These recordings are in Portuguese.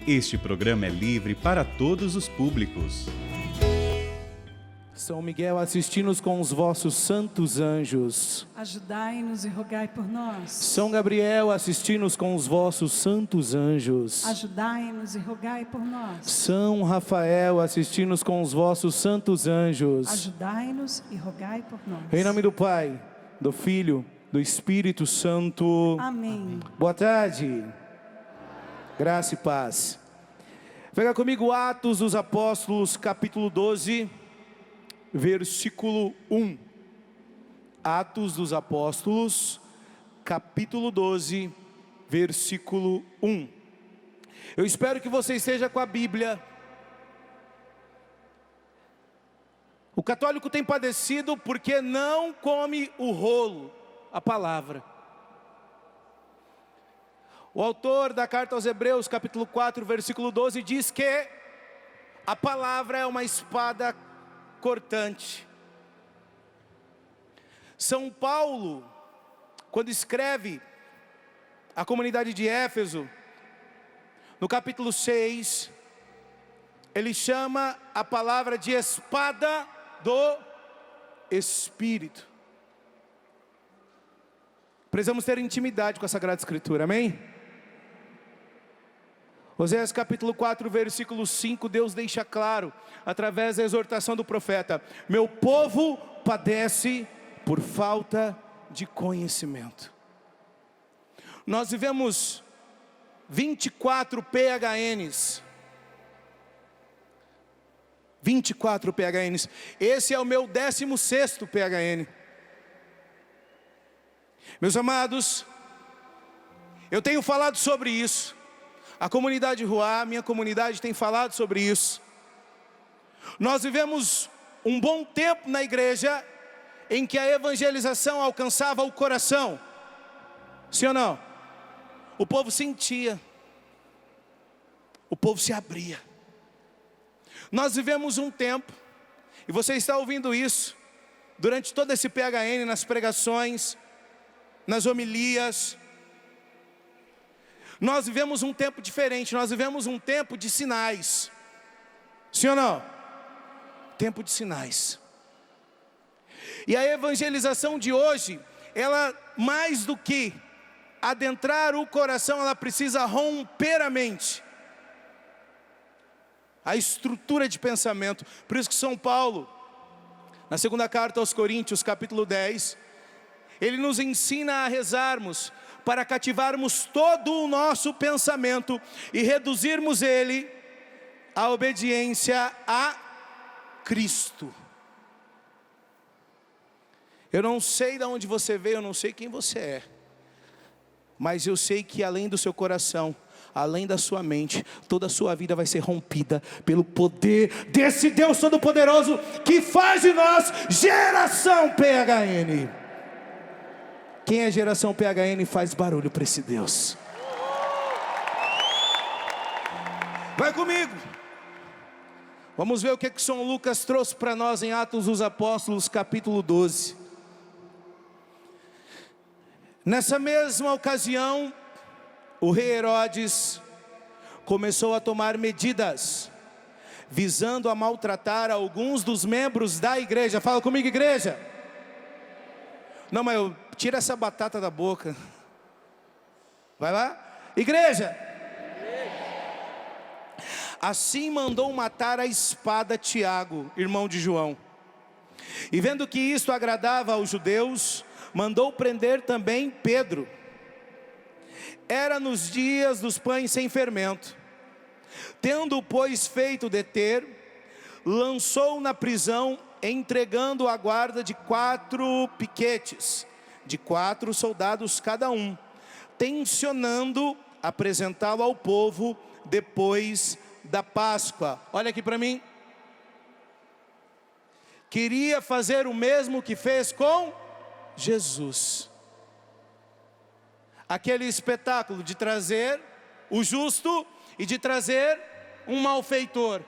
Este programa é livre para todos os públicos. São Miguel, assisti-nos com os vossos santos anjos. Ajudai-nos e rogai por nós. São Gabriel, assisti-nos com os vossos santos anjos. Ajudai-nos e rogai por nós. São Rafael, assisti-nos com os vossos santos anjos. Ajudai-nos e rogai por nós. Em nome do Pai, do Filho, do Espírito Santo. Amém. Boa tarde. Graça e paz. Pega comigo Atos dos Apóstolos, capítulo 12, versículo 1. Atos dos Apóstolos, capítulo 12, versículo 1. Eu espero que você esteja com a Bíblia. O católico tem padecido porque não come o rolo, a palavra. O autor da carta aos Hebreus, capítulo 4, versículo 12, diz que a palavra é uma espada cortante. São Paulo, quando escreve à comunidade de Éfeso, no capítulo 6, ele chama a palavra de espada do Espírito. Precisamos ter intimidade com a Sagrada Escritura, amém? Oséias capítulo 4, versículo 5, Deus deixa claro, através da exortação do profeta: meu povo padece por falta de conhecimento. Nós vivemos 24 PHNs. 24 PHNs. Esse é o meu 16º PHN. Meus amados, eu tenho falado sobre isso. A comunidade Ruá, minha comunidade, tem falado sobre isso. Nós vivemos um bom tempo na igreja em que a evangelização alcançava o coração. Sim ou não? O povo sentia. O povo se abria. Nós vivemos um tempo, e você está ouvindo isso durante todo esse PHN, nas pregações, nas homilias. Nós vivemos um tempo diferente, nós vivemos um tempo de sinais. Sim ou não? Tempo de sinais. E a evangelização de hoje, ela mais do que adentrar o coração, ela precisa romper a mente, a estrutura de pensamento. Por isso que São Paulo, na segunda carta aos Coríntios, capítulo 10, ele nos ensina a rezarmos para cativarmos todo o nosso pensamento e reduzirmos ele à obediência a Cristo. Eu não sei de onde você veio, eu não sei quem você é, mas eu sei que além do seu coração, além da sua mente, toda a sua vida vai ser rompida pelo poder desse Deus Todo-Poderoso que faz de nós geração PHN. Quem é geração PHN faz barulho para esse Deus. Vai comigo. Vamos ver o que São Lucas trouxe para nós em Atos dos Apóstolos, capítulo 12. Nessa mesma ocasião, o rei Herodes começou a tomar medidas, visando a maltratar alguns dos membros da igreja. Fala comigo, igreja. Não, mas tira essa batata da boca. Vai lá. Igreja. Assim mandou matar a espada Tiago, irmão de João. E vendo que isto agradava aos judeus, mandou prender também Pedro. Era nos dias dos pães sem fermento. Tendo, pois, feito deter, lançou na prisão, entregando a guarda de 4 piquetes, de 4 soldados cada um, tencionando apresentá-lo ao povo depois da Páscoa. Olha aqui para mim. Queria fazer o mesmo que fez com Jesus. Aquele espetáculo de trazer o justo e de trazer um malfeitor,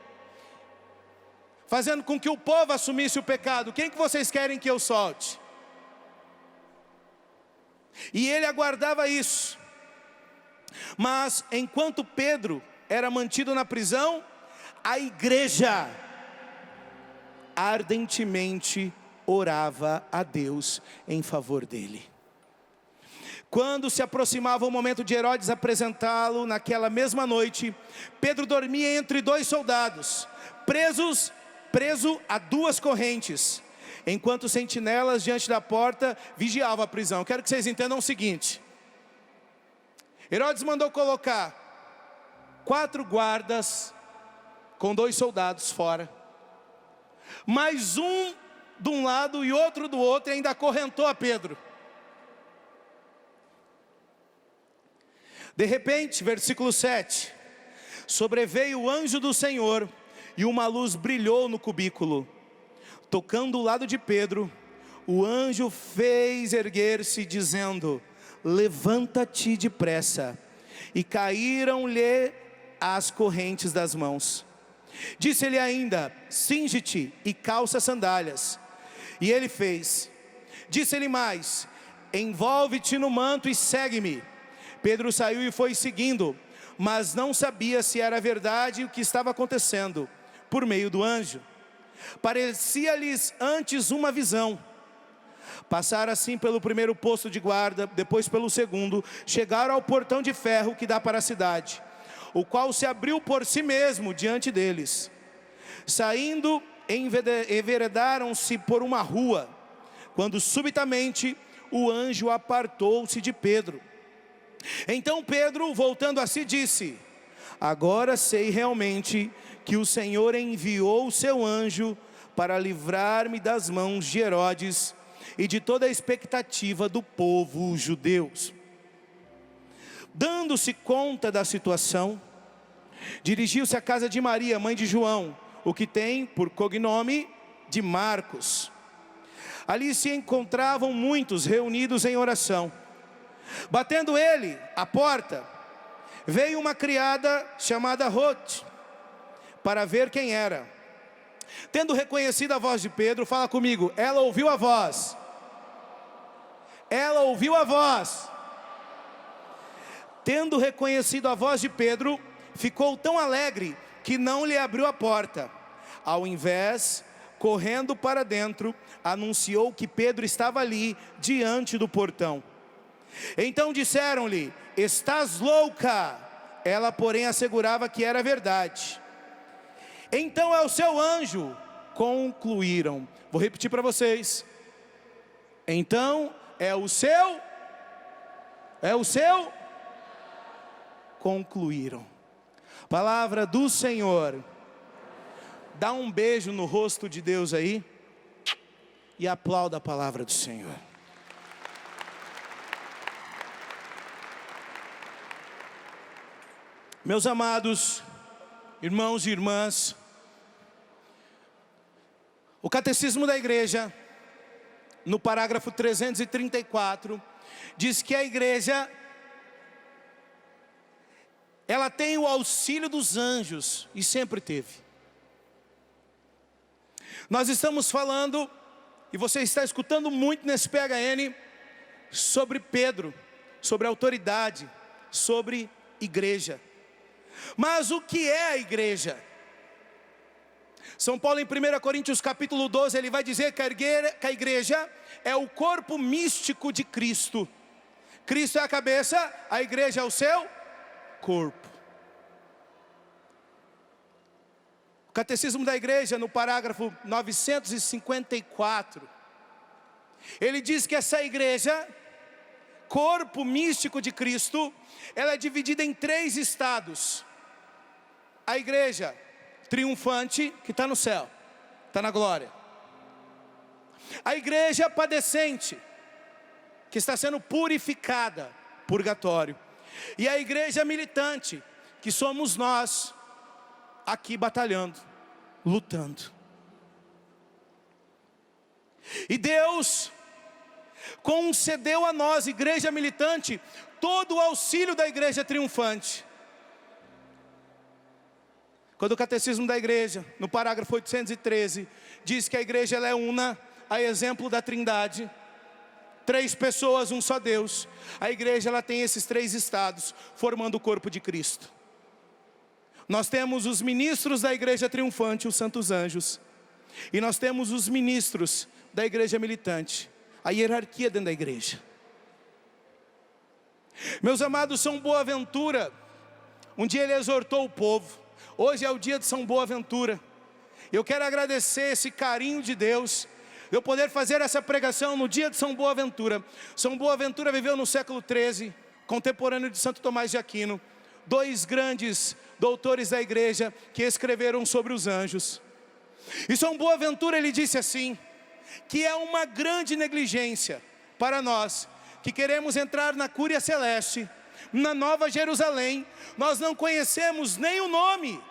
fazendo com que o povo assumisse o pecado. Quem que vocês querem que eu solte? E ele aguardava isso. Mas enquanto Pedro era mantido na prisão, a igreja ardentemente orava a Deus em favor dele. Quando se aproximava o momento de Herodes apresentá-lo, naquela mesma noite, Pedro dormia entre dois soldados, preso a duas correntes, enquanto sentinelas diante da porta vigiavam a prisão. Quero que vocês entendam o seguinte: Herodes mandou colocar 4 guardas com 2 soldados fora, mais um de um lado e outro do outro, e ainda acorrentou a Pedro. De repente, versículo 7, sobreveio o anjo do Senhor, e uma luz brilhou no cubículo. Tocando o lado de Pedro, o anjo fez erguer-se, dizendo: levanta-te depressa. E caíram-lhe as correntes das mãos. Disse-lhe ainda: cinge-te e calça sandálias. E ele fez. Disse-lhe mais: envolve-te no manto e segue-me. Pedro saiu e foi seguindo, mas não sabia se era verdade o que estava acontecendo por meio do anjo. Parecia-lhes antes uma visão. Passaram assim pelo primeiro posto de guarda, depois pelo segundo, chegaram ao portão de ferro que dá para a cidade, o qual se abriu por si mesmo diante deles. Saindo, enveredaram-se por uma rua, quando subitamente o anjo apartou-se de Pedro. Então Pedro, voltando a si, disse: agora sei realmente que o Senhor enviou o seu anjo para livrar-me das mãos de Herodes e de toda a expectativa do povo judeu. Dando-se conta da situação, dirigiu-se à casa de Maria, mãe de João, o que tem por cognome de Marcos. Ali se encontravam muitos reunidos em oração. Batendo ele a porta, veio uma criada chamada Rode, para ver quem era. Tendo reconhecido a voz de Pedro, fala comigo, ela ouviu a voz. Ela ouviu a voz. Tendo reconhecido a voz de Pedro, ficou tão alegre que não lhe abriu a porta. Ao invés, correndo para dentro, anunciou que Pedro estava ali, diante do portão. Então disseram-lhe: estás louca? Ela, porém, assegurava que era verdade. Então é o seu anjo, concluíram. Vou repetir para vocês. Então é o seu, concluíram. Palavra do Senhor. Dá um beijo no rosto de Deus aí e aplauda a palavra do Senhor. Meus amados irmãos e irmãs, o Catecismo da Igreja, no parágrafo 334, diz que a igreja, ela tem o auxílio dos anjos, e sempre teve. Nós estamos falando, e você está escutando muito nesse PHN, sobre Pedro, sobre autoridade, sobre igreja. Mas o que é a igreja? São Paulo em 1 Coríntios capítulo 12, ele vai dizer que a igreja é o corpo místico de Cristo. Cristo é a cabeça, a igreja é o seu corpo. O Catecismo da Igreja, no parágrafo 954, ele diz que essa igreja, corpo místico de Cristo, ela é dividida em 3 estados. A igreja triunfante, que está no céu, está na glória. A igreja padecente, que está sendo purificada, purgatório. E a igreja militante, que somos nós, aqui batalhando, lutando. E Deus concedeu a nós, igreja militante, todo o auxílio da igreja triunfante. Quando o Catecismo da Igreja, no parágrafo 813, diz que a igreja ela é una, a exemplo da Trindade, 3 pessoas, um só Deus. A igreja ela tem esses 3 estados, formando o corpo de Cristo. Nós temos os ministros da igreja triunfante, os santos anjos. E nós temos os ministros da igreja militante, a hierarquia dentro da igreja. Meus amados, São Boaventura, um dia ele exortou o povo. Hoje é o dia de São Boaventura. Eu quero agradecer esse carinho de Deus, eu poder fazer essa pregação no dia de São Boaventura. São Boaventura viveu no século XIII, contemporâneo de Santo Tomás de Aquino. Dois grandes doutores da igreja que escreveram sobre os anjos. E São Boaventura ele disse assim, que é uma grande negligência para nós, que queremos entrar na Cúria Celeste, na Nova Jerusalém, nós não conhecemos nem o nome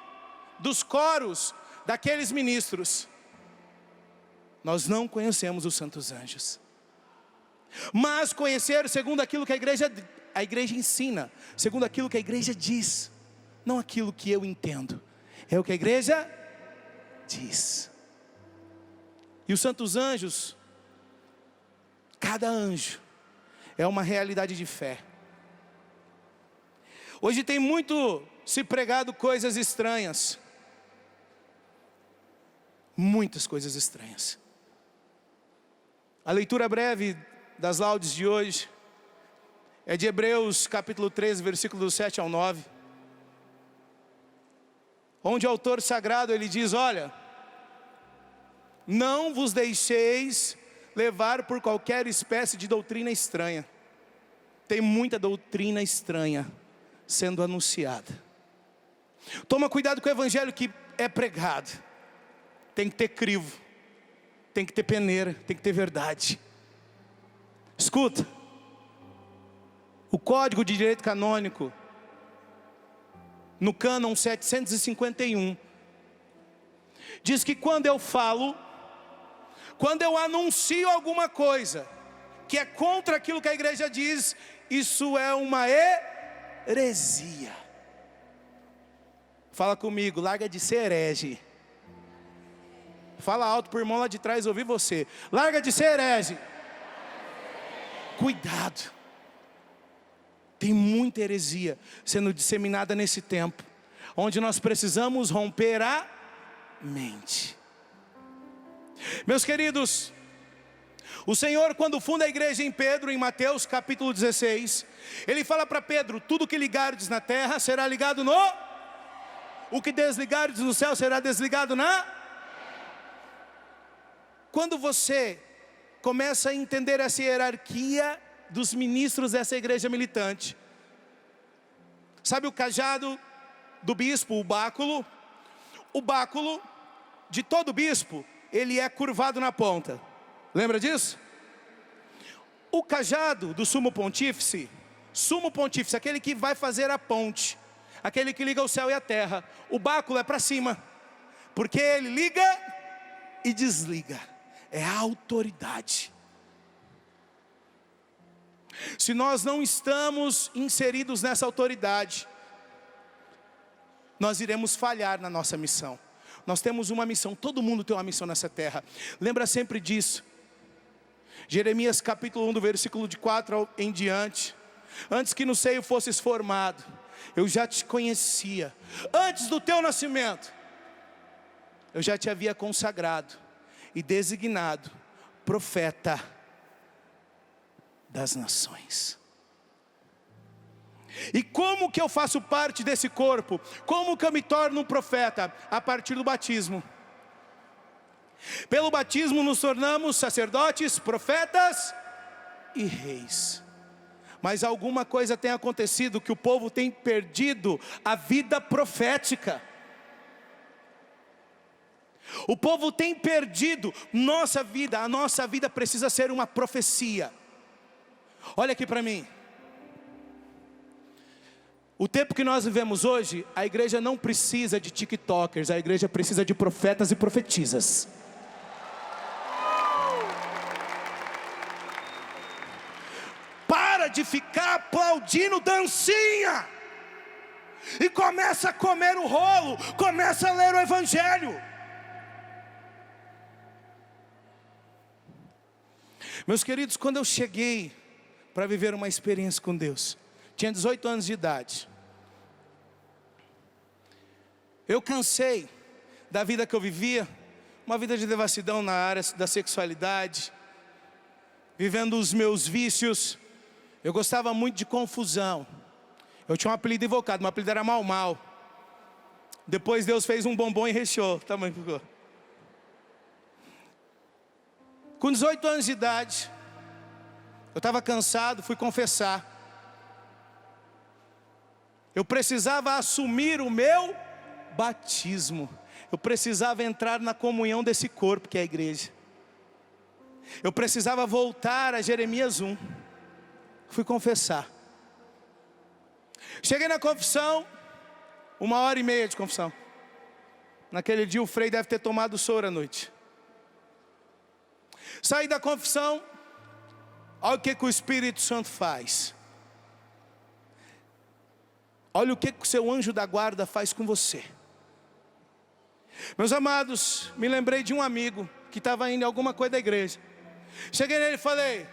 dos coros daqueles ministros. Nós não conhecemos os santos anjos. Mas conhecer segundo aquilo que a igreja ensina, segundo aquilo que a igreja diz, não aquilo que eu entendo, é o que a igreja diz. E os santos anjos, cada anjo é uma realidade de fé. Hoje tem muito se pregado coisas estranhas, muitas coisas estranhas. A leitura breve das laudes de hoje é de Hebreus capítulo 13, versículos 7 ao 9. Onde o autor sagrado ele diz, olha, não vos deixeis levar por qualquer espécie de doutrina estranha. Tem muita doutrina estranha sendo anunciada. Toma cuidado com o evangelho que é pregado. Tem que ter crivo, tem que ter peneira, tem que ter verdade. Escuta, o Código de Direito Canônico, no cânon 751, diz que quando eu falo, quando eu anuncio alguma coisa que é contra aquilo que a igreja diz, isso é uma heresia. Fala comigo, larga de ser herege. Fala alto para o irmão lá de trás ouvir você. Larga de ser herege. Cuidado. Tem muita heresia sendo disseminada nesse tempo, onde nós precisamos romper a mente. Meus queridos, o Senhor quando funda a igreja em Pedro, em Mateus capítulo 16, Ele fala para Pedro, tudo que ligardes na terra será ligado no... O que desligardes no céu será desligado na... Quando você começa a entender essa hierarquia dos ministros dessa igreja militante, sabe o cajado do bispo, o báculo? O báculo de todo bispo, ele é curvado na ponta. Lembra disso? O cajado do sumo pontífice, aquele que vai fazer a ponte, aquele que liga o céu e a terra, o báculo é para cima, porque ele liga e desliga, é a autoridade. Se nós não estamos inseridos nessa autoridade, nós iremos falhar na nossa missão. Nós temos uma missão, todo mundo tem uma missão nessa terra. Lembra sempre disso. Jeremias capítulo 1, do versículo de 4 em diante. Antes que no seio fosses formado, eu já te conhecia. Antes do teu nascimento, eu já te havia consagrado e designado profeta das nações. E como que eu faço parte desse corpo? Como que eu me torno um profeta? A partir do batismo. Pelo batismo nos tornamos sacerdotes, profetas e reis. Mas alguma coisa tem acontecido, que o povo tem perdido a vida profética. O povo tem perdido a nossa vida precisa ser uma profecia. Olha aqui para mim. O tempo que nós vivemos hoje, a igreja não precisa de tiktokers, a igreja precisa de profetas e profetisas. Para de ficar aplaudindo dancinha e começa a comer o rolo, começa a ler o evangelho. Meus queridos, quando eu cheguei para viver uma experiência com Deus, tinha 18 anos de idade. Eu cansei da vida que eu vivia, uma vida de devassidão na área da sexualidade, vivendo os meus vícios. Eu gostava muito de confusão. Eu tinha um apelido invocado, meu apelido era Mal Mal. Depois Deus fez um bombom e recheou. Tamanho que ficou. Com 18 anos de idade, eu estava cansado, fui confessar. Eu precisava assumir o meu batismo. Eu precisava entrar na comunhão desse corpo que é a igreja. Eu precisava voltar a Jeremias 1. Fui confessar. Cheguei na confissão, 1h30 de confissão. Naquele dia o Frei deve ter tomado soro à noite. Saí da confissão, olha o que o Espírito Santo faz. Olha o que o seu anjo da guarda faz com você. Meus amados, me lembrei de um amigo que estava indo em alguma coisa da igreja. Cheguei nele e falei: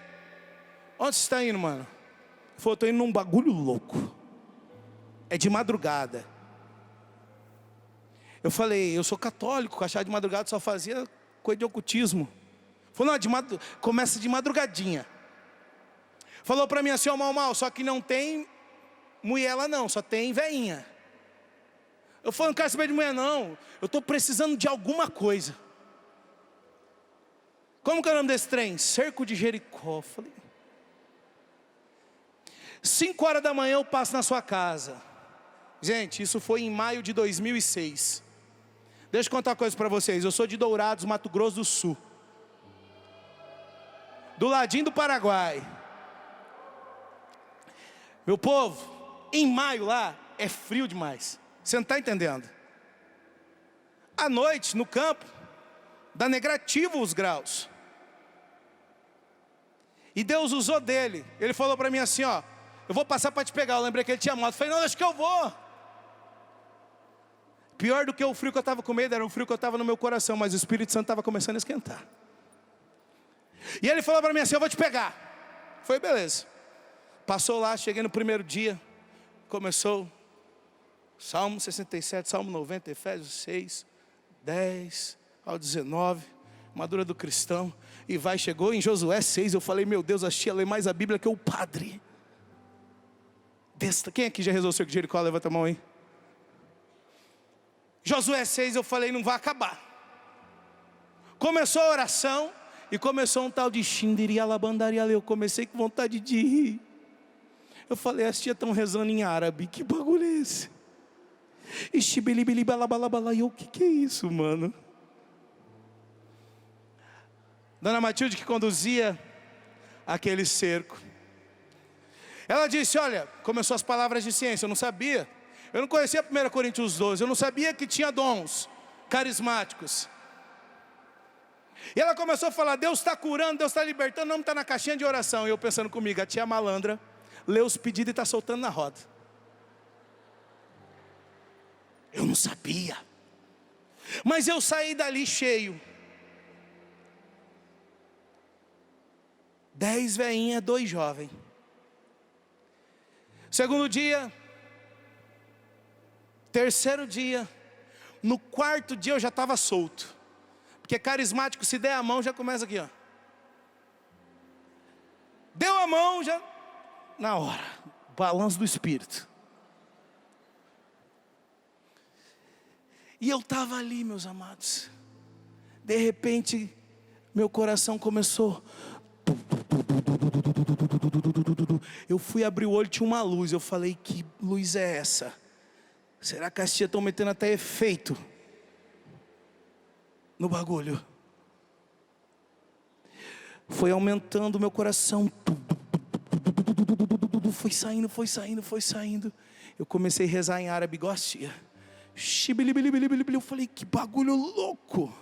onde você está indo, mano? Ele falou: estou indo num bagulho louco. É de madrugada. Eu falei: eu sou católico, achava de madrugada só fazia coisa de ocultismo. Ele falou: não, começa de madrugadinha. Falou para mim assim: ó, Mal, só que não tem mulher lá não, só tem veinha. Eu falei: não quero saber de mulher não, eu estou precisando de alguma coisa. Como que é o nome desse trem? Cerco de Jericó. Eu falei: 5h da manhã eu passo na sua casa. Gente, isso foi em maio de 2006. Deixa eu contar uma coisa para vocês. Eu sou de Dourados, Mato Grosso do Sul, do ladinho do Paraguai. Meu povo, em maio lá é frio demais. Você não está entendendo? À noite, no campo, dá negativo os graus. E Deus usou dele. Ele falou para mim assim, ó: eu vou passar para te pegar. Eu lembrei que ele tinha moto. Eu falei: não, acho que eu vou. Pior do que o frio que eu estava com medo, era o frio que eu estava no meu coração. Mas o Espírito Santo estava começando a esquentar. E ele falou para mim assim: eu vou te pegar. Foi beleza. Passou lá, cheguei no primeiro dia. Começou Salmo 67, Salmo 90, Efésios 6, 10 ao 19, madura do cristão. E vai, chegou em Josué 6. Eu falei: meu Deus, a tia lê mais a Bíblia que o padre. Quem aqui já rezou o cerco de Jericó? Levanta a mão aí. Josué 6, eu falei: não vai acabar. Começou a oração e começou um tal de Xindirialabandaria. Eu comecei com vontade de rir. Eu falei: as tias estão rezando em árabe, que bagulho é esse? E e eu: o que é isso, mano? Dona Matilde, que conduzia aquele cerco, ela disse: olha, começou as palavras de ciência. Eu não sabia, eu não conhecia 1 Coríntios 12, eu não sabia que tinha dons carismáticos. E ela começou a falar: Deus está curando, Deus está libertando, o nome está na caixinha de oração. E eu pensando comigo: a tia malandra lê os pedidos e está soltando na roda. Eu não sabia. Mas eu saí dali cheio. 10 veinhas, 2 jovens. Segundo dia, terceiro dia, no quarto dia eu já estava solto. Porque carismático, se der a mão, já começa aqui, ó. Deu a mão, já na hora, balanço do Espírito. E eu estava ali, meus amados. De repente, meu coração começou. Eu fui abrir o olho, tinha uma luz. Eu falei: que luz é essa? Será que as tias estão metendo até efeito no bagulho? Foi aumentando o meu coração. Foi saindo, foi saindo, foi saindo. Eu comecei a rezar em árabe igual a tia. Eu falei: que bagulho louco.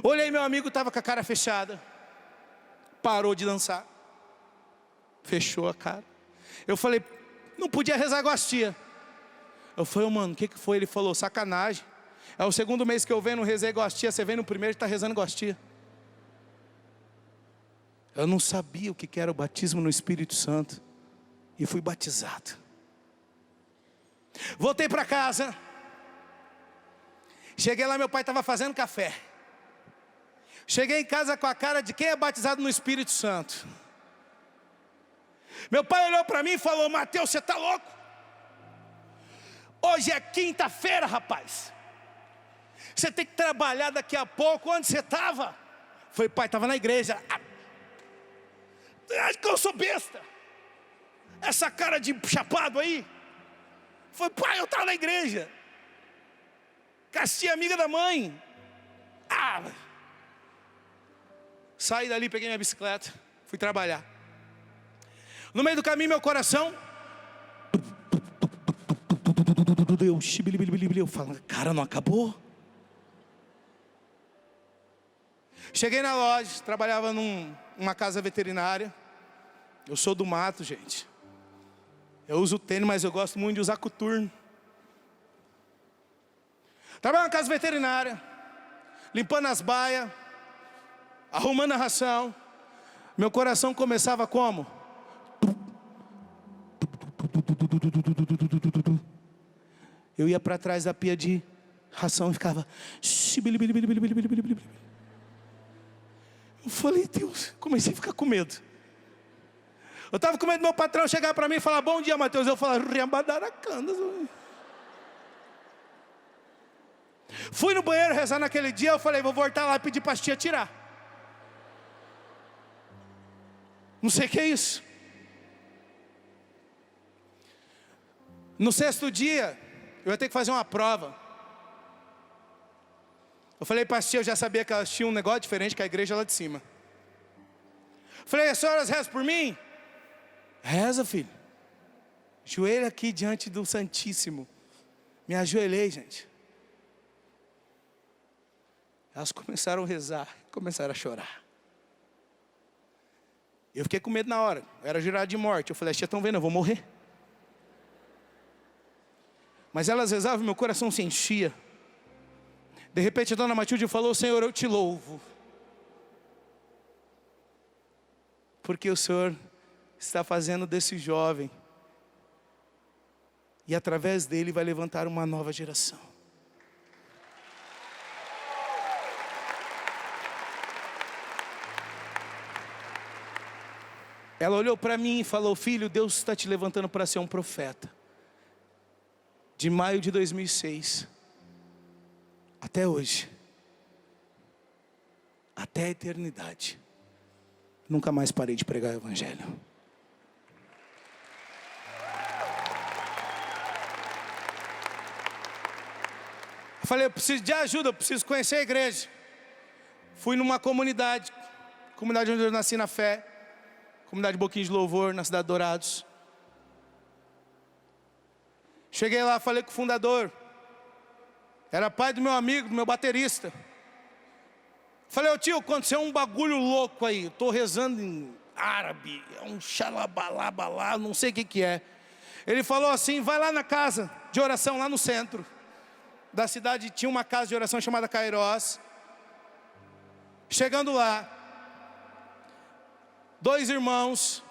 Olhei, meu amigo estava com a cara fechada. Parou de dançar. Fechou a cara. Eu falei: não podia rezar igual as tia. Eu falei: mano, o que foi? Ele falou: sacanagem. É o segundo mês que eu venho, não rezei igual as tia. Você vem no primeiro e está rezando igual as tia. Eu não sabia o que era o batismo no Espírito Santo. E fui batizado. Voltei para casa. Cheguei lá, meu pai estava fazendo café. Cheguei em casa com a cara de quem é batizado no Espírito Santo. Meu pai olhou para mim e falou: Mateus, você está louco? Hoje é quinta-feira, rapaz. Você tem que trabalhar daqui a pouco. Onde você estava? Falei: pai, estava na igreja. Acho que eu sou besta. Essa cara de chapado aí. Falei: pai, eu estava na igreja. Castia amiga da mãe. Saí dali, peguei minha bicicleta, fui trabalhar. No meio do caminho, meu coração, eu falo: cara, não acabou? Cheguei na loja, trabalhava numa casa veterinária. Eu sou do mato, gente. Eu uso tênis, mas eu gosto muito de usar coturno. Trabalhava na casa veterinária, limpando as baias, arrumando a ração. Meu coração começava como? Eu ia para trás da pia de ração e ficava. Eu falei: Deus, comecei a ficar com medo. Eu estava com medo do meu patrão chegar para mim e falar: bom dia, Mateus. Eu falava: fui no banheiro rezar naquele dia. Eu falei: vou voltar lá e pedir para as tia tirar. Não sei o que é isso. No sexto dia, eu ia ter que fazer uma prova. Eu falei para as tia, eu já sabia que elas tinham um negócio diferente com a igreja lá de cima. Falei: as senhoras rezam por mim? Reza, filho. Joelho aqui diante do Santíssimo. Me ajoelhei, gente. Elas começaram a rezar, começaram a chorar. Eu fiquei com medo na hora. Eu era jurado de morte. Eu falei: as tia estão vendo, eu vou morrer. Mas elas rezavam, meu coração se enchia. De repente a dona Matilde falou: Senhor, eu te louvo, porque o Senhor está fazendo desse jovem, e através dele vai levantar uma nova geração. Ela olhou para mim e falou: filho, Deus está te levantando para ser um profeta. De maio de 2006 até hoje, até a eternidade, nunca mais parei de pregar o evangelho. Eu falei: eu preciso de ajuda, eu preciso conhecer a igreja. Fui numa comunidade onde eu nasci na fé, comunidade Boquinha de Louvor, na cidade de Dourados. Cheguei lá, falei com o fundador. Era pai do meu amigo, do meu baterista. Falei: ô tio, aconteceu um bagulho louco aí. Estou rezando em árabe, é um xalabalabalá, não sei o que é. Ele falou assim: vai lá na casa de oração, lá no centro da cidade. Tinha uma casa de oração chamada Cairós. Chegando lá, dois irmãos,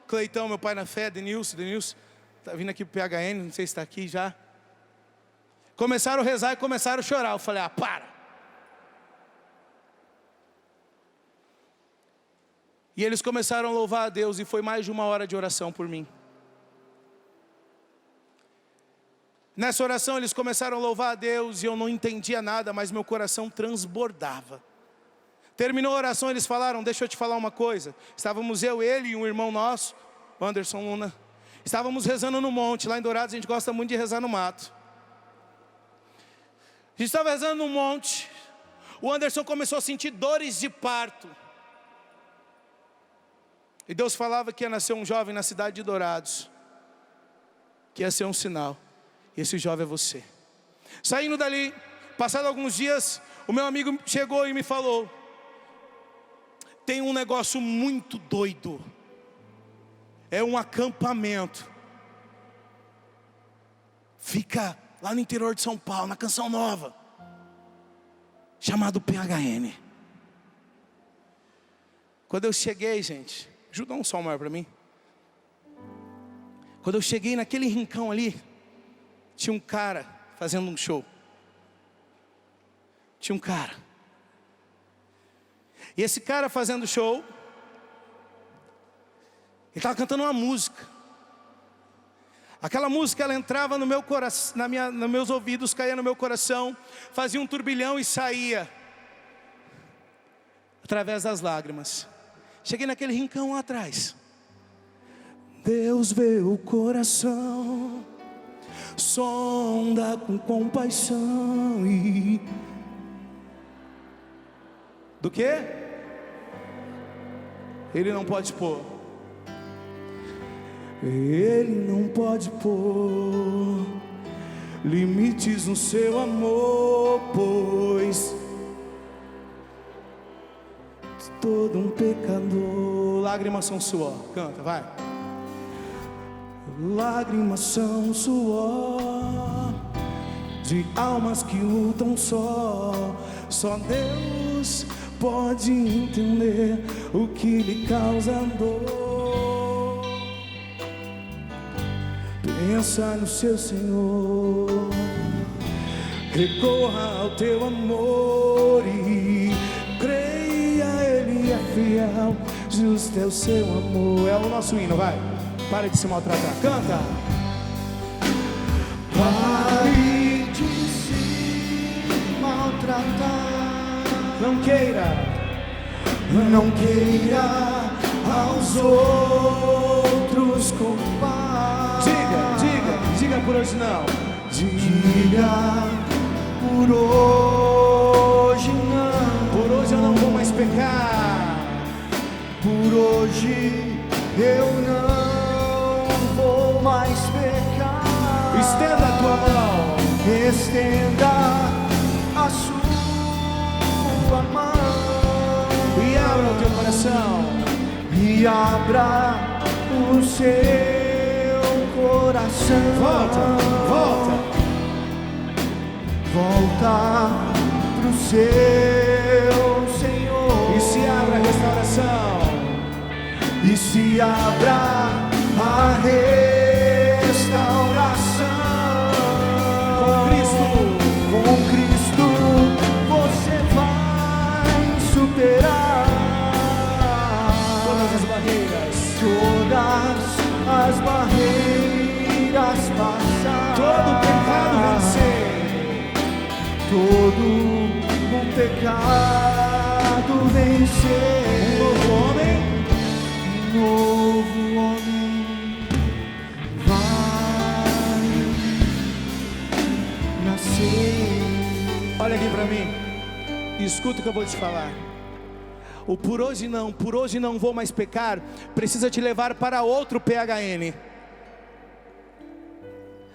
Cleitão, meu pai na fé, Denilson, está vindo aqui para o PHN, não sei se está aqui já. Começaram a rezar e começaram a chorar. Eu falei: para. E eles começaram a louvar a Deus, e foi mais de 1 hora de oração por mim. Nessa oração eles começaram a louvar a Deus, e eu não entendia nada, mas meu coração transbordava. Terminou a oração, eles falaram: deixa eu te falar uma coisa. Estávamos eu, ele e um irmão nosso, Anderson Luna. Estávamos rezando no monte, lá em Dourados a gente gosta muito de rezar no mato. A gente estava rezando no monte. O Anderson começou a sentir dores de parto. E Deus falava que ia nascer um jovem na cidade de Dourados, que ia ser um sinal. E esse jovem é você. Saindo dali, passado alguns dias, o meu amigo chegou e me falou: tem um negócio muito doido. É um acampamento. Fica lá no interior de São Paulo, na Canção Nova, chamado PHN. Quando eu cheguei, gente, ajuda um som maior para mim. Quando eu cheguei naquele rincão ali, tinha um cara fazendo um show. Tinha um cara. E esse cara fazendo show, ele estava cantando uma música. Aquela música, ela entrava no meu coração, nos meus ouvidos, caía no meu coração, fazia um turbilhão e saía através das lágrimas. Cheguei naquele rincão lá atrás. Deus vê o coração, sonda com compaixão e... Do quê? Ele não pode pôr. Ele não pode pôr limites no seu amor, pois todo um pecador. Lágrimas são suor. Canta, vai. Lágrimas são suor de almas que lutam só. Só Deus pode entender o que lhe causa dor. Pensa no seu Senhor, recorra ao teu amor e creia, Ele é fiel, justo é o seu amor. É o nosso hino, vai. Pare de se maltratar, canta. Pare de se maltratar. Não queira aos outros culpar. Diga por hoje não. Diga por hoje não. Por hoje eu não vou mais pecar. Por hoje eu não vou mais pecar. Estenda a tua mão. Estenda a sua mão e abra o teu coração. E abra o seu coração. Volta pro seu Senhor. E se abra a restauração. E se abra a restauração. Com Cristo você vai superar todas as barreiras. Passar. Todo pecado vencer. Todo um pecado vencer. Um novo homem vai nascer. Olha aqui pra mim. Escuta o que eu vou te falar. O por hoje não vou mais pecar, precisa te levar para outro PHN.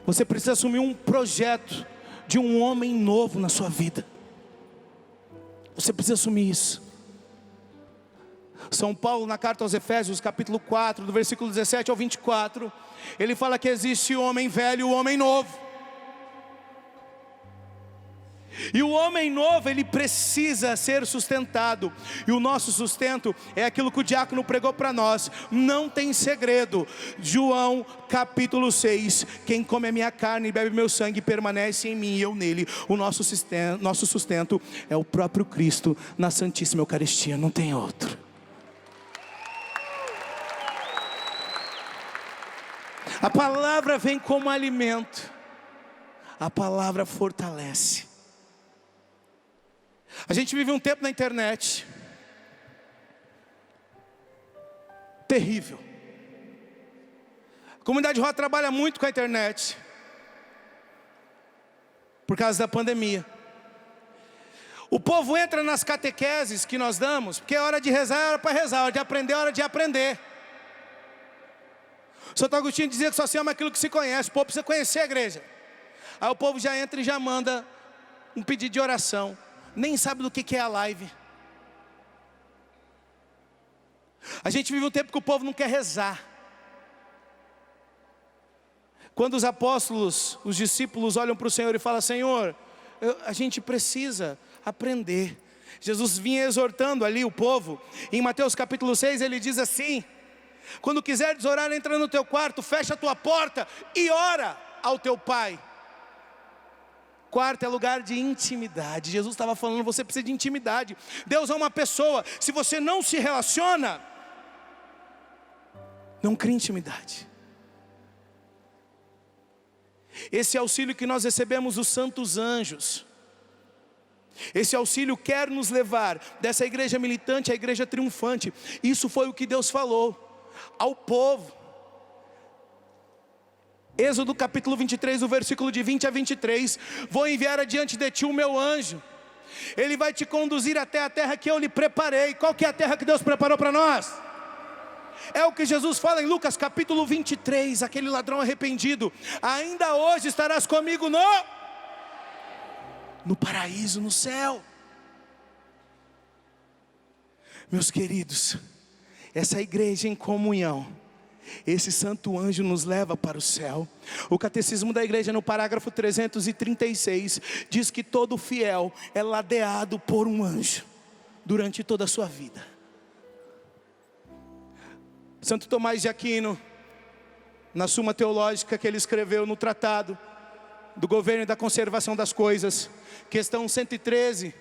Você precisa assumir um projeto de um homem novo na sua vida. Você precisa assumir isso. São Paulo, na carta aos Efésios, capítulo 4, do versículo 17 ao 24, ele fala que existe o homem velho e o homem novo. E o homem novo, ele precisa ser sustentado. E o nosso sustento é aquilo que o diácono pregou para nós. Não tem segredo. João capítulo 6. Quem come a minha carne e bebe meu sangue permanece em mim e eu nele. O nosso sustento é o próprio Cristo na Santíssima Eucaristia. Não tem outro. A palavra vem como alimento. A palavra fortalece. A gente vive um tempo na internet terrível. A comunidade Rota trabalha muito com a internet por causa da pandemia. O povo entra nas catequeses que nós damos, porque é hora de rezar, é hora para rezar, é hora de aprender, é hora de aprender. O Santo Agostinho dizia que só se ama aquilo que se conhece. O povo precisa conhecer a igreja. Aí o povo já entra e já manda um pedido de oração. Nem sabe do que é a live. A gente vive um tempo que o povo não quer rezar. Quando os apóstolos, os discípulos olham para o Senhor e falam: Senhor, a gente precisa aprender. Jesus vinha exortando ali o povo. Em Mateus capítulo 6 ele diz assim: quando quiseres orar, entra no teu quarto, fecha a tua porta e ora ao teu pai quarto é lugar de intimidade. Jesus estava falando, você precisa de intimidade. Deus é uma pessoa, se você não se relaciona, não cria intimidade. Esse auxílio que nós recebemos dos santos anjos, esse auxílio quer nos levar dessa igreja militante à igreja triunfante. Isso foi o que Deus falou ao povo. Êxodo capítulo 23, o versículo de 20 a 23. Vou enviar adiante de ti o meu anjo. Ele vai te conduzir até a terra que eu lhe preparei. Qual que é a terra que Deus preparou para nós? É o que Jesus fala em Lucas capítulo 23. Aquele ladrão arrependido: ainda hoje estarás comigo no paraíso, no céu. Meus queridos, essa igreja em comunhão, esse santo anjo nos leva para o céu. O catecismo da igreja, no parágrafo 336, diz que todo fiel é ladeado por um anjo durante toda a sua vida. Santo Tomás de Aquino, na Suma Teológica que ele escreveu no Tratado do Governo e da Conservação das Coisas, questão 113,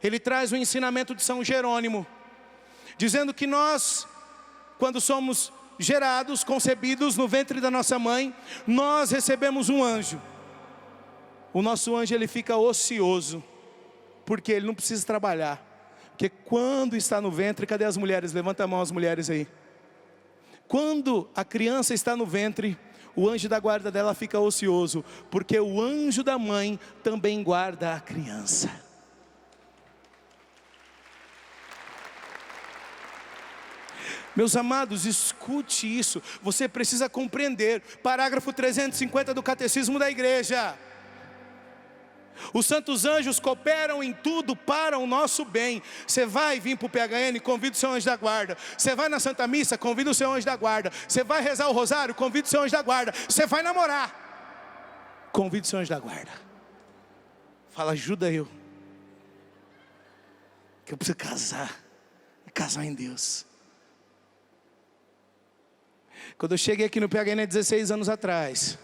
ele traz o ensinamento de São Jerônimo, dizendo que nós, quando somos gerados, concebidos no ventre da nossa mãe, nós recebemos um anjo. O nosso anjo, ele fica ocioso, porque ele não precisa trabalhar. Porque quando está no ventre, cadê as mulheres? Levanta a mão as mulheres aí. Quando a criança está no ventre, o anjo da guarda dela fica ocioso, porque o anjo da mãe também guarda a criança. Meus amados, escute isso, você precisa compreender. Parágrafo 350 do Catecismo da Igreja: os santos anjos cooperam em tudo para o nosso bem. Você vai vir para o PHN, convida o seu anjo da guarda. Você vai na Santa Missa, convida o seu anjo da guarda. Você vai rezar o rosário, convida o seu anjo da guarda. Você vai namorar, convida o seu anjo da guarda. Fala: ajuda eu, que eu preciso casar em Deus. Quando eu cheguei aqui no PHN há 16 anos atrás,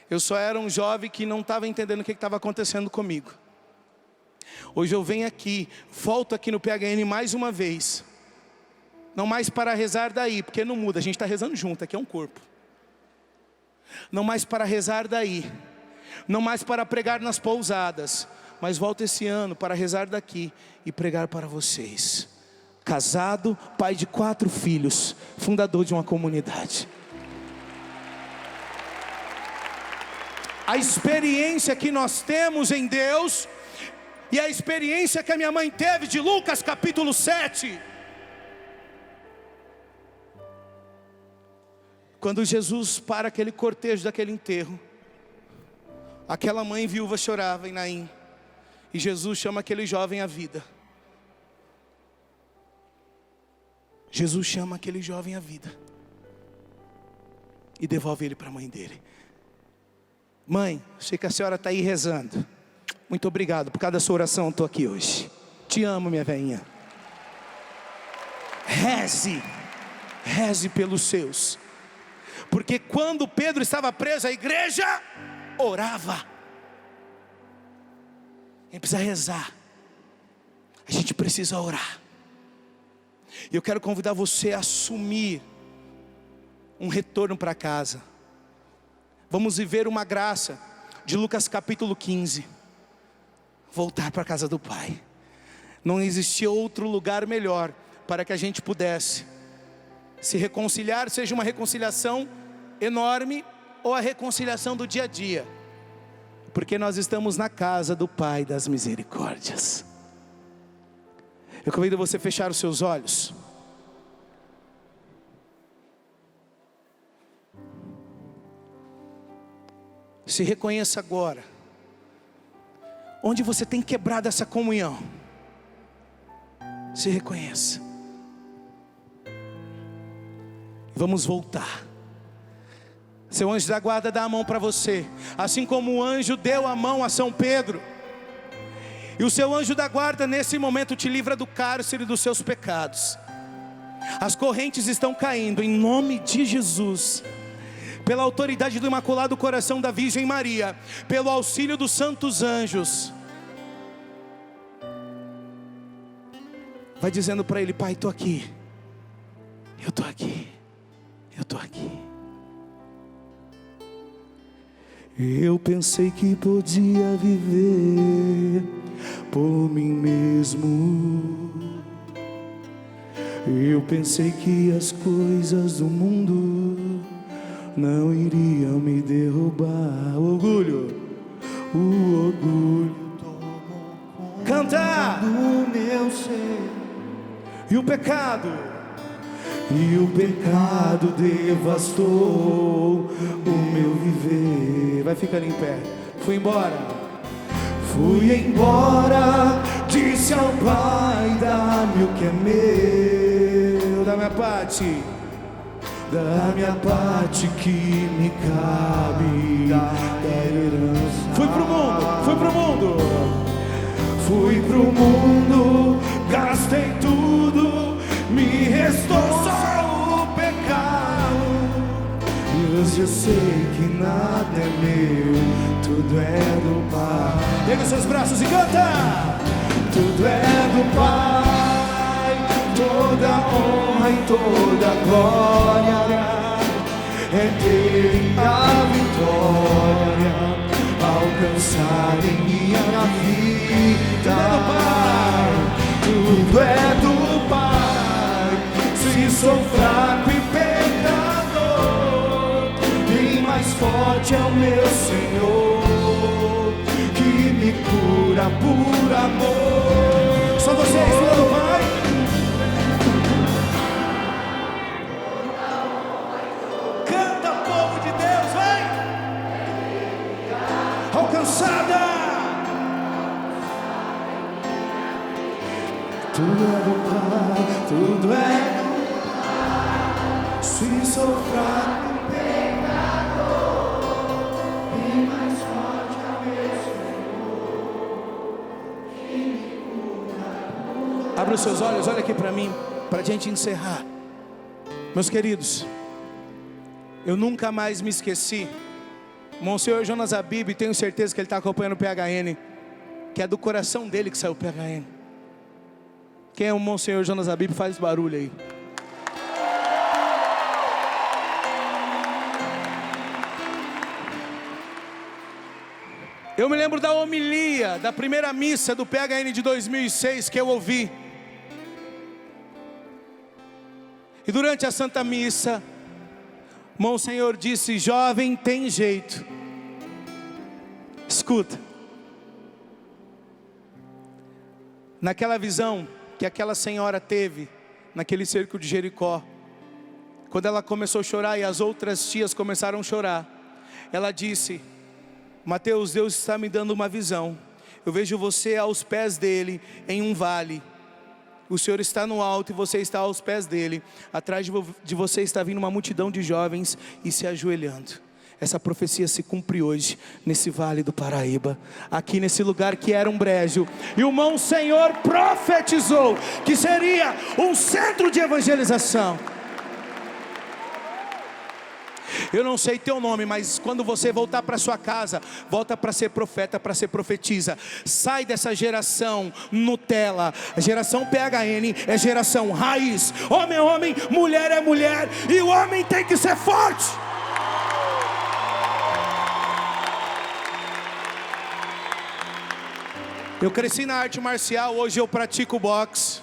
eu só era um jovem que não estava entendendo o que estava acontecendo comigo. Hoje eu venho aqui, volto aqui no PHN mais uma vez. Não mais para rezar daí, porque não muda, a gente está rezando junto, aqui é um corpo. Não mais para rezar daí, não mais para pregar nas pousadas, mas volto esse ano para rezar daqui e pregar para vocês. Casado, pai de 4 filhos, fundador de uma comunidade. A experiência que nós temos em Deus, e a experiência que a minha mãe teve de Lucas capítulo 7. Quando Jesus para aquele cortejo daquele enterro, aquela mãe viúva chorava em Naim, e Jesus chama aquele jovem à vida. Jesus chama aquele jovem à vida e devolve ele para a mãe dele. Mãe, sei que a senhora está aí rezando. Muito obrigado, por causa da sua oração eu estou aqui hoje. Te amo, minha velhinha. Reze pelos seus. Porque quando Pedro estava preso, a igreja orava. A gente precisa rezar. A gente precisa orar. E eu quero convidar você a assumir um retorno para casa. Vamos viver uma graça de Lucas capítulo 15. Voltar para a casa do Pai. Não existia outro lugar melhor para que a gente pudesse se reconciliar, seja uma reconciliação enorme ou a reconciliação do dia a dia. Porque nós estamos na casa do Pai das misericórdias. Eu convido você a fechar os seus olhos. Se reconheça agora, onde você tem quebrado essa comunhão. Se reconheça. Vamos voltar. Seu anjo da guarda dá a mão para você, assim como o anjo deu a mão a São Pedro. E o seu anjo da guarda nesse momento te livra do cárcere dos seus pecados. As correntes estão caindo em nome de Jesus. pela autoridade do Imaculado Coração da Virgem Maria, pelo auxílio dos santos anjos, vai dizendo para Ele: Pai, estou aqui, eu estou aqui, eu estou aqui. Eu pensei que podia viver por mim mesmo. Eu pensei que as coisas do mundo não iriam me derrubar. O orgulho tomou Canta! do meu ser. E o pecado Devastou o meu viver. vai ficando em pé. Fui embora, disse ao Pai: dá-me o que é meu, da minha parte, da minha parte que me cabe, da herança. fui pro mundo, gastei tudo, me restou só o pecado. E hoje eu sei que nada é meu, tudo é do Pai. Pega os seus braços e canta! Tudo é do Pai, toda honra e toda glória é dele a vitória alcançada em minha vida. Tudo é do Pai, se sou fraco e pecador, bem mais forte é o meu Senhor, que me cura por amor. Só vocês, tudo é do Pai. Canta, povo de Deus, vem! Alcançada! Tudo é do Pai, tudo é do Pai, se sou fraco e pecador, bem mais forte é o meu Senhor, que me cura. Abre os seus olhos, olha aqui para mim, para a gente encerrar. Meus queridos, eu nunca mais me esqueci. Monsenhor Jonas Abib, tenho certeza que ele está acompanhando o PHN, que é do coração dele que saiu o PHN. Quem é o Monsenhor Jonas Abib? Faz barulho aí. Eu me lembro da homilia da primeira missa do PHN de 2006 que eu ouvi. E durante a Santa Missa, Monsenhor disse: jovem, tem jeito. Escuta. Naquela visão que aquela senhora teve, naquele cerco de Jericó, quando ela começou a chorar e as outras tias começaram a chorar, ela disse: Mateus, Deus está me dando uma visão. Eu vejo você aos pés dele em um vale. O Senhor está no alto e você está aos pés dele. Atrás de você está vindo uma multidão de jovens e se ajoelhando. Essa profecia se cumpre hoje, nesse vale do Paraíba, aqui nesse lugar que era um brejo. E o Monsenhor profetizou que seria um centro de evangelização. Eu não sei teu nome, mas quando você voltar para sua casa, volta para ser profeta, para ser profetisa. Sai dessa geração Nutella. A geração PHN é geração raiz. Homem é homem, mulher é mulher, e o homem tem que ser forte. Eu cresci na arte marcial, hoje eu pratico boxe.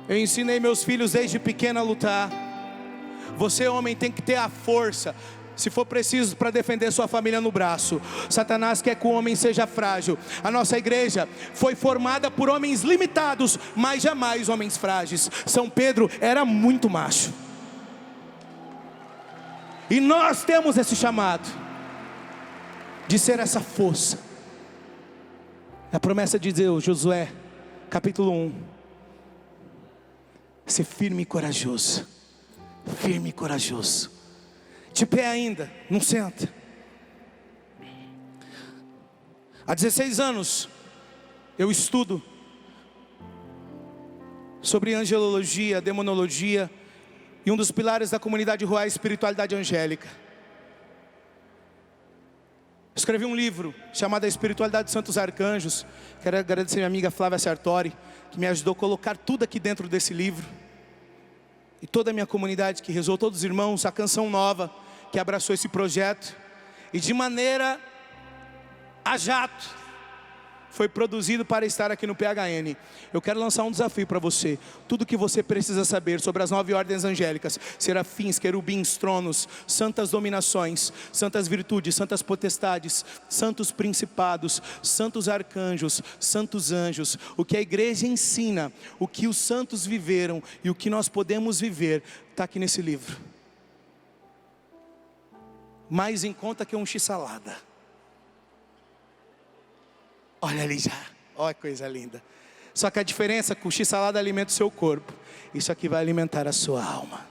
Eu ensinei meus filhos desde pequeno a lutar. Você, homem, tem que ter a força, se for preciso, para defender sua família no braço. Satanás quer que o homem seja frágil. A nossa igreja foi formada por homens limitados, mas jamais homens frágeis. São Pedro era muito macho. E nós temos esse chamado de ser essa força. A promessa de Deus, Josué, capítulo 1. Ser firme e corajoso. Firme e corajoso. De pé ainda, não senta. Há 16 anos, eu estudo sobre angelologia, demonologia, E um dos pilares da comunidade Ruá é a espiritualidade angélica. Escrevi um livro chamado A Espiritualidade dos Santos Arcanjos. Quero agradecer a minha amiga Flávia Sartori, que me ajudou a colocar tudo aqui dentro desse livro. E toda a minha comunidade que rezou, todos os irmãos, a Canção Nova, que abraçou esse projeto. E de maneira a jato, foi produzido para estar aqui no PHN. Eu quero lançar um desafio para você. Tudo que você precisa saber sobre as 9 ordens angélicas: serafins, querubins, tronos, santas dominações, santas virtudes, santas potestades, santos principados, santos arcanjos, santos anjos. O que a igreja ensina, o que os santos viveram e o que nós podemos viver, está aqui nesse livro. Mais em conta que um x-salada. Olha ali já, olha que coisa linda. Só que a diferença é que o x-salada alimenta o seu corpo. Isso aqui vai alimentar a sua alma.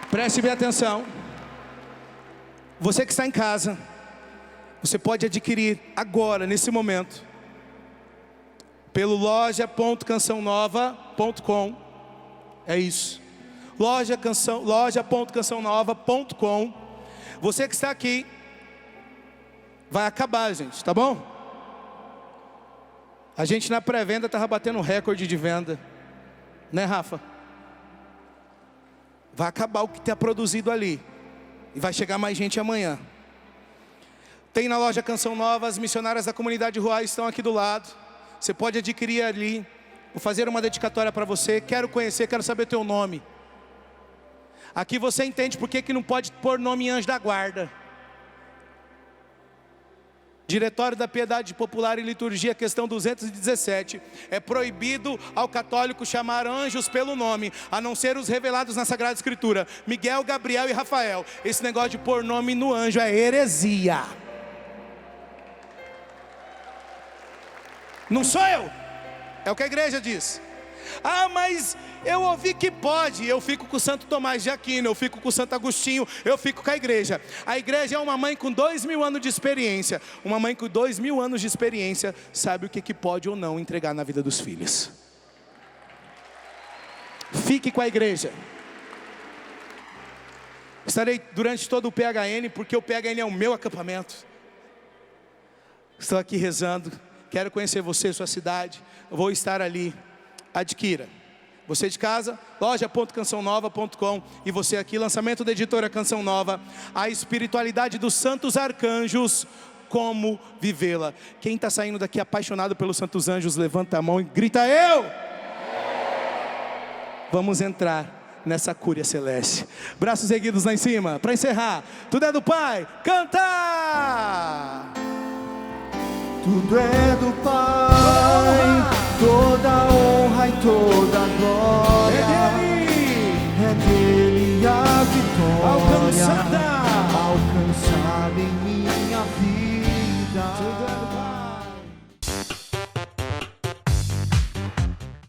Preste bem atenção. Você que está em casa, você pode adquirir agora, nesse momento, pelo loja.cançãonova.com. É isso. loja.cançãonova.com. Você que está aqui, vai acabar, gente, tá bom? A gente na pré-venda estava batendo recorde de venda, né, Rafa? Vai acabar o que está produzido ali, e vai chegar mais gente amanhã. Tem na loja Canção Nova, as missionárias da comunidade Ruá estão aqui do lado. Você pode adquirir ali. Vou fazer uma dedicatória para você. Quero conhecer, quero saber o teu nome. Aqui você entende por que não pode pôr nome em anjo da guarda. Diretório da Piedade Popular e Liturgia, questão 217. É proibido ao católico chamar anjos pelo nome, a não ser os revelados na Sagrada Escritura: Miguel, Gabriel e Rafael. Esse negócio de pôr nome no anjo é heresia. Não sou eu, é o que a igreja diz. Ah, mas eu ouvi que pode. Eu fico com o Santo Tomás de Aquino, eu fico com o Santo Agostinho, eu fico com a igreja. A igreja é uma mãe com 2000 anos de experiência. Uma mãe com 2000 anos de experiência sabe o que pode ou não entregar na vida dos filhos. Fique com a igreja. Estarei durante todo o PHN, porque o PHN é o meu acampamento. Estou aqui rezando. Quero conhecer você, sua cidade. Vou estar ali. Adquira. Você de casa, loja.cançãonova.com. E você aqui, lançamento da editora Canção Nova, A Espiritualidade dos Santos Arcanjos, como vivê-la. Quem está saindo daqui apaixonado pelos santos anjos, levanta a mão e grita: eu! Vamos entrar nessa cúria celeste. Braços erguidos lá em cima, para encerrar. Tudo é do Pai, canta! Tudo é do Pai, toda honra e toda glória. É dele a vitória alcançada em minha vida. Tudo é do Pai.